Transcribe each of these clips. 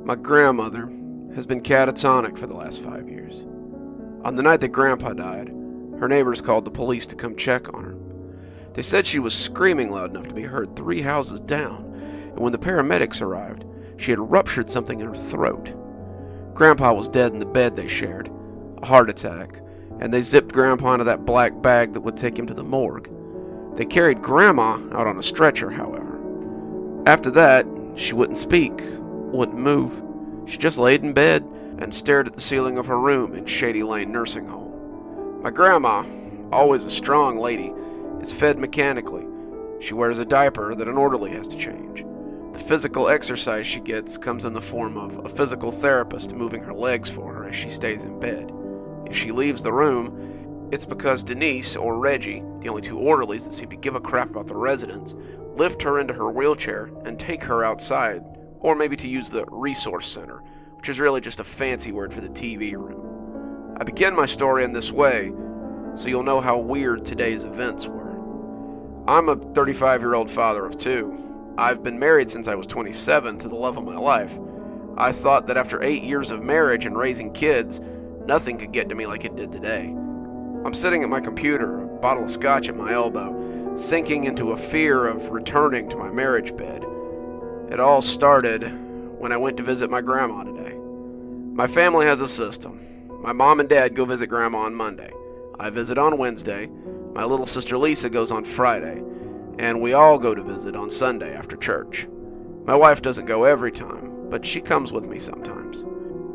My grandmother has been catatonic for the last 5 years. On the night that Grandpa died, her neighbors called the police to come check on her. They said she was screaming loud enough to be heard 3 houses down, and when the paramedics arrived, she had ruptured something in her throat. Grandpa was dead in the bed they shared, a heart attack, and they zipped Grandpa into that black bag that would take him to the morgue. They carried Grandma out on a stretcher, however. After that, she wouldn't speak, wouldn't move. She just laid in bed and stared at the ceiling of her room in Shady Lane Nursing Home. My grandma, always a strong lady, is fed mechanically. She wears a diaper that an orderly has to change. The physical exercise she gets comes in the form of a physical therapist moving her legs for her as she stays in bed. If she leaves the room, it's because Denise or Reggie, the only 2 orderlies that seem to give a crap about the residents, lift her into her wheelchair and take her outside, or maybe to use the resource center, which is really just a fancy word for the TV room. I begin my story in this way, so you'll know how weird today's events were. I'm a 35-year-old father of 2. I've been married since I was 27 to the love of my life. I thought that after 8 years of marriage and raising kids, nothing could get to me like it did today. I'm sitting at my computer, a bottle of scotch at my elbow, sinking into a fear of returning to my marriage bed. It all started when I went to visit my grandma today. My family has a system. My mom and dad go visit Grandma on Monday. I visit on Wednesday. My little sister Lisa goes on Friday. And we all go to visit on Sunday after church. My wife doesn't go every time, but she comes with me sometimes.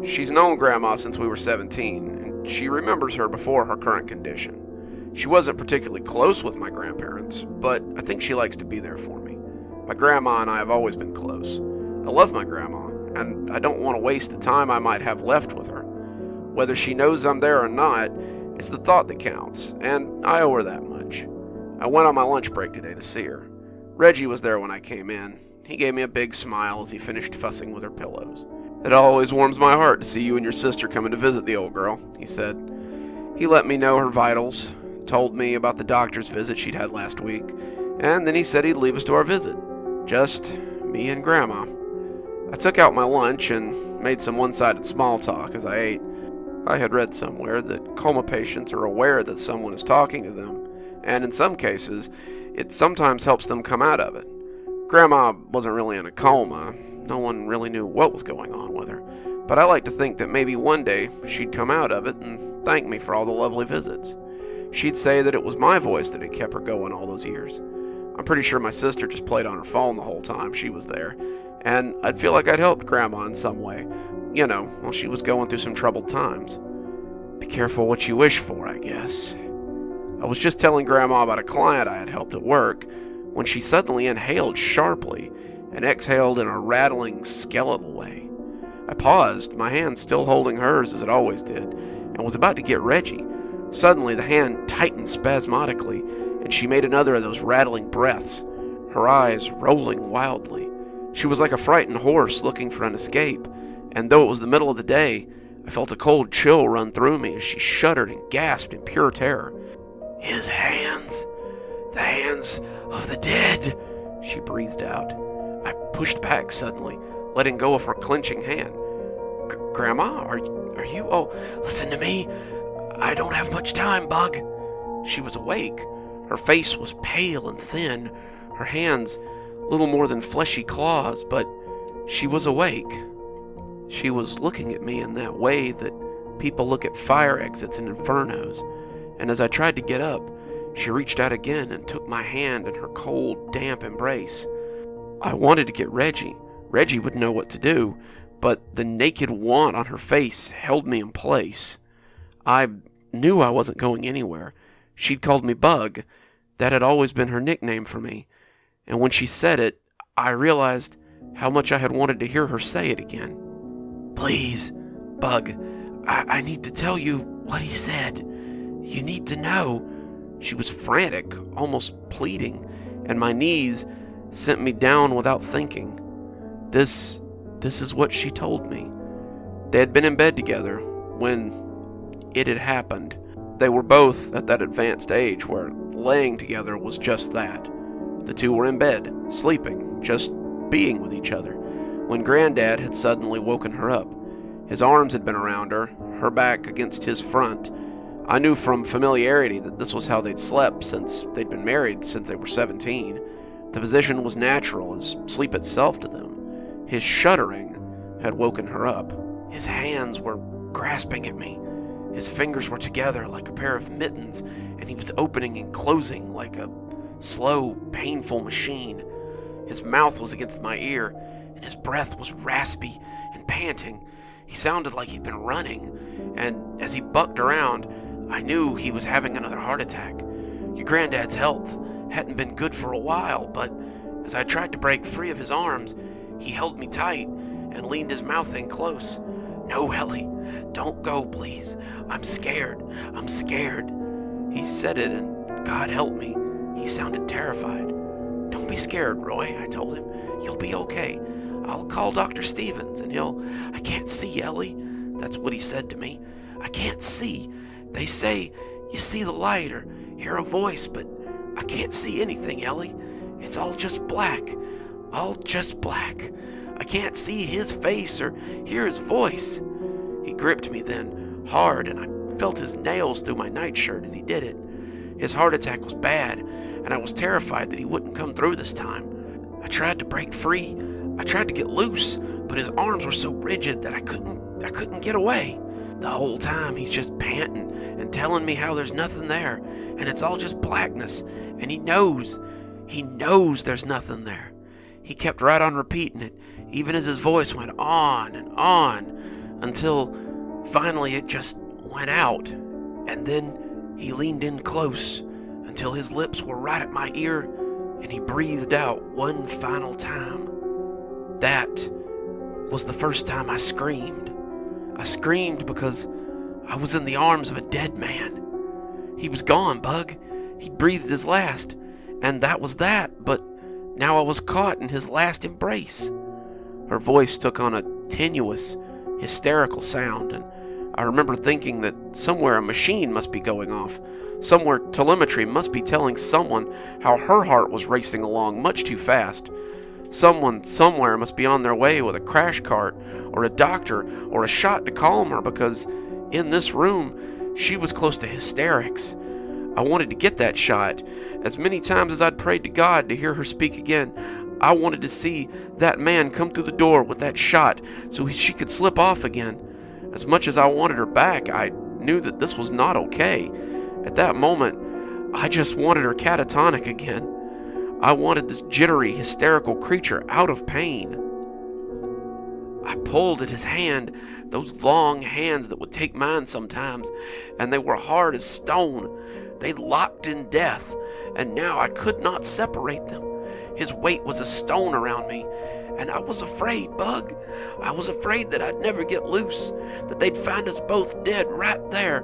She's known Grandma since we were 17, and she remembers her before her current condition. She wasn't particularly close with my grandparents, but I think she likes to be there for me. My grandma and I have always been close. I love my grandma, and I don't want to waste the time I might have left with her. Whether she knows I'm there or not, it's the thought that counts, and I owe her that much. I went on my lunch break today to see her. Reggie was there when I came in. He gave me a big smile as he finished fussing with her pillows. "It always warms my heart to see you and your sister coming to visit the old girl," he said. He let me know her vitals, told me about the doctor's visit she'd had last week, and then he said he'd leave us to our visit. Just me and Grandma. I took out my lunch and made some one-sided small talk as I ate. I had read somewhere that coma patients are aware that someone is talking to them, and in some cases, it sometimes helps them come out of it. Grandma wasn't really in a coma. No one really knew what was going on with her, but I like to think that maybe one day she'd come out of it and thank me for all the lovely visits. She'd say that it was my voice that had kept her going all those years. I'm pretty sure my sister just played on her phone the whole time she was there, and I'd feel like I'd helped Grandma in some way, while she was going through some troubled times. Be careful what you wish for, I guess. I was just telling Grandma about a client I had helped at work when she suddenly inhaled sharply and exhaled in a rattling, skeletal way. I paused, my hand still holding hers as it always did, and was about to get Reggie. Suddenly, the hand tightened spasmodically, and she made another of those rattling breaths, her eyes rolling wildly. She was like a frightened horse looking for an escape, and though it was the middle of the day, I felt a cold chill run through me as she shuddered and gasped in pure terror. "His hands, the hands of the dead," she breathed out. I pushed back suddenly, letting go of her clenching hand. "Grandma, are you? Oh, listen to me. I don't have much time, Bug." She was awake. Her face was pale and thin, her hands little more than fleshy claws, but she was awake. She was looking at me in that way that people look at fire exits in infernos, and as I tried to get up, she reached out again and took my hand in her cold, damp embrace. I wanted to get Reggie. Reggie would know what to do, but the naked want on her face held me in place. I knew I wasn't going anywhere. She'd called me Bug. That had always been her nickname for me, and when she said it, I realized how much I had wanted to hear her say it again. "Please, Bug, I need to tell you what he said. You need to know." She was frantic, almost pleading, and my knees sent me down without thinking. This is what she told me. They had been in bed together when it had happened. They were both at that advanced age where laying together was just that. The 2 were in bed, sleeping, just being with each other, when Granddad had suddenly woken her up. His arms had been around her, her back against his front. I knew from familiarity that this was how they'd slept since they'd been married since they were 17. The position was natural as sleep itself to them. His shuddering had woken her up. His hands were grasping at me. His fingers were together like a pair of mittens, and he was opening and closing like a slow, painful machine. His mouth was against my ear, and his breath was raspy and panting. He sounded like he'd been running, and as he bucked around, I knew he was having another heart attack. Your granddad's health hadn't been good for a while, but as I tried to break free of his arms, he held me tight and leaned his mouth in close. "No, Ellie, don't go, please. I'm scared. I'm scared." He said it, and God help me, he sounded terrified. "Don't be scared, Roy," I told him. "You'll be okay. I'll call Dr. Stevens, and I can't see, Ellie." That's what he said to me. "I can't see. They say you see the light or hear a voice, but I can't see anything, Ellie. It's all just black. All just black. I can't see his face or hear his voice." He gripped me then, hard, and I felt his nails through my nightshirt as he did it. His heart attack was bad, and I was terrified that he wouldn't come through this time. I tried to break free. I tried to get loose, but his arms were so rigid that I couldn't get away. The whole time he's just panting and telling me how there's nothing there, and it's all just blackness, and he knows there's nothing there. He kept right on repeating it, even as his voice went on and on, until finally it just went out, and then he leaned in close until his lips were right at my ear, and he breathed out one final time. That was the first time I screamed. I screamed because I was in the arms of a dead man. He was gone, Bug. He'd breathed his last, and that was that, but now I was caught in his last embrace. Her voice took on a tenuous, hysterical sound, and I remember thinking that somewhere a machine must be going off. Somewhere telemetry must be telling someone how her heart was racing along much too fast. Someone somewhere must be on their way with a crash cart or a doctor or a shot to calm her, because in this room she was close to hysterics. I wanted to get that shot. As many times as I'd prayed to God to hear her speak again, I wanted to see that man come through the door with that shot so she could slip off again. As much as I wanted her back, I knew that this was not okay. At that moment, I just wanted her catatonic again. I wanted this jittery, hysterical creature out of pain. I pulled at his hand, those long hands that would take mine sometimes, and they were hard as stone. They locked in death, and now I could not separate them. His weight was a stone around me, and I was afraid, Bug. I was afraid that I'd never get loose, that they'd find us both dead right there,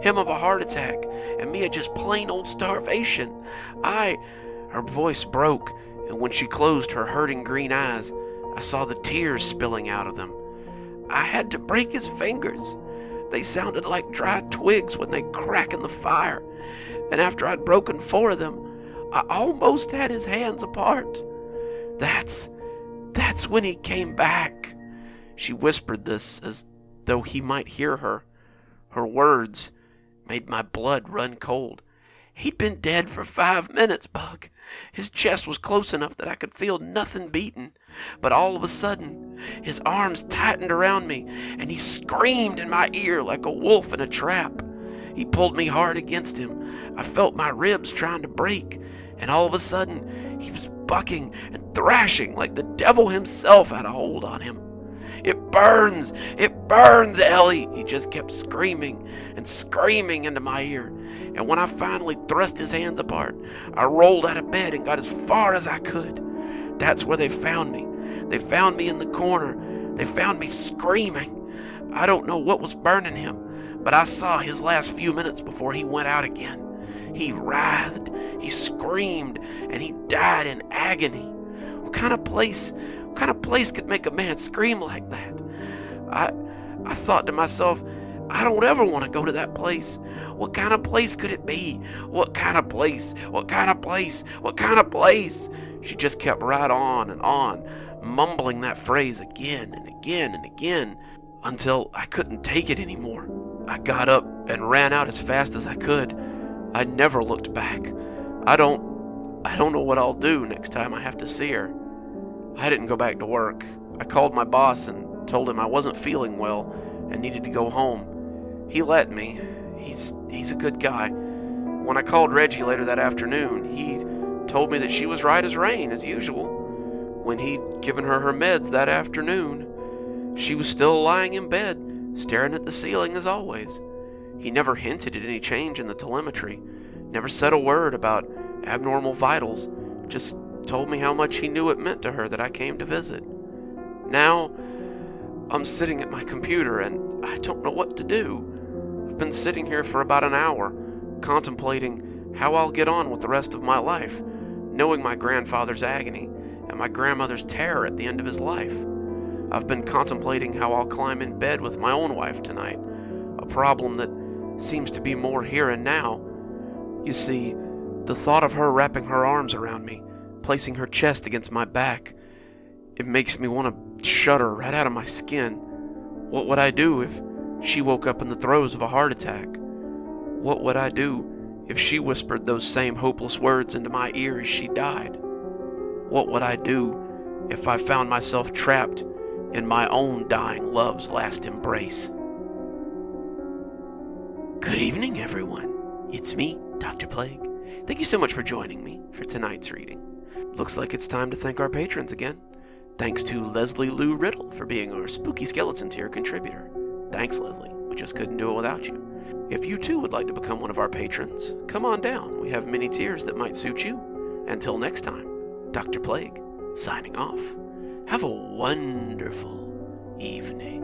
him of a heart attack, and me of just plain old starvation. Her voice broke, and when she closed her hurting green eyes, I saw the tears spilling out of them. I had to break his fingers. They sounded like dry twigs when they crack in the fire, and after I'd broken 4 of them, I almost had his hands apart. That's when he came back. She whispered this as though he might hear her. Her words made my blood run cold. He'd been dead for 5 minutes, Bug. His chest was close enough that I could feel nothing beating. But all of a sudden, his arms tightened around me, and he screamed in my ear like a wolf in a trap. He pulled me hard against him. I felt my ribs trying to break, and all of a sudden, he was bucking and thrashing like the devil himself had a hold on him. It burns, Ellie," he just kept screaming and screaming into my ear. And when I finally thrust his hands apart, I rolled out of bed and got as far as I could. That's where they found me. They found me in the corner. They found me screaming. I don't know what was burning him, but I saw his last few minutes before he went out again. He writhed, he screamed, and he died in agony. What kind of place could make a man scream like that? I thought to myself, I don't ever want to go to that place. What kind of place could it be? What kind of place? What kind of place? What kind of place? She just kept right on and on, mumbling that phrase again and again and again until I couldn't take it anymore. I got up and ran out as fast as I could. I never looked back. I don't know what I'll do next time I have to see her. I didn't go back to work. I called my boss and told him I wasn't feeling well and needed to go home. He let me. He's a good guy. When I called Reggie later that afternoon, he told me that she was right as rain, as usual. When he'd given her her meds that afternoon, she was still lying in bed, staring at the ceiling as always. He never hinted at any change in the telemetry, never said a word about abnormal vitals, just told me how much he knew it meant to her that I came to visit. Now, I'm sitting at my computer and I don't know what to do. I've been sitting here for about an hour, contemplating how I'll get on with the rest of my life, knowing my grandfather's agony and my grandmother's terror at the end of his life. I've been contemplating how I'll climb in bed with my own wife tonight, a problem that seems to be more here and now. You see, the thought of her wrapping her arms around me, placing her chest against my back, it makes me want to shudder right out of my skin. What would I do if she woke up in the throes of a heart attack? What would I do if she whispered those same hopeless words into my ear as she died? What would I do if I found myself trapped in my own dying love's last embrace? Good evening, everyone. It's me, Dr. Plague. Thank you so much for joining me for tonight's reading. Looks like it's time to thank our patrons again. Thanks to Leslie Lou Riddle for being our Spooky Skeleton tier contributor. Thanks, Leslie. We just couldn't do it without you. If you too would like to become one of our patrons, come on down. We have many tiers that might suit you. Until next time, Dr. Plague, signing off. Have a wonderful evening.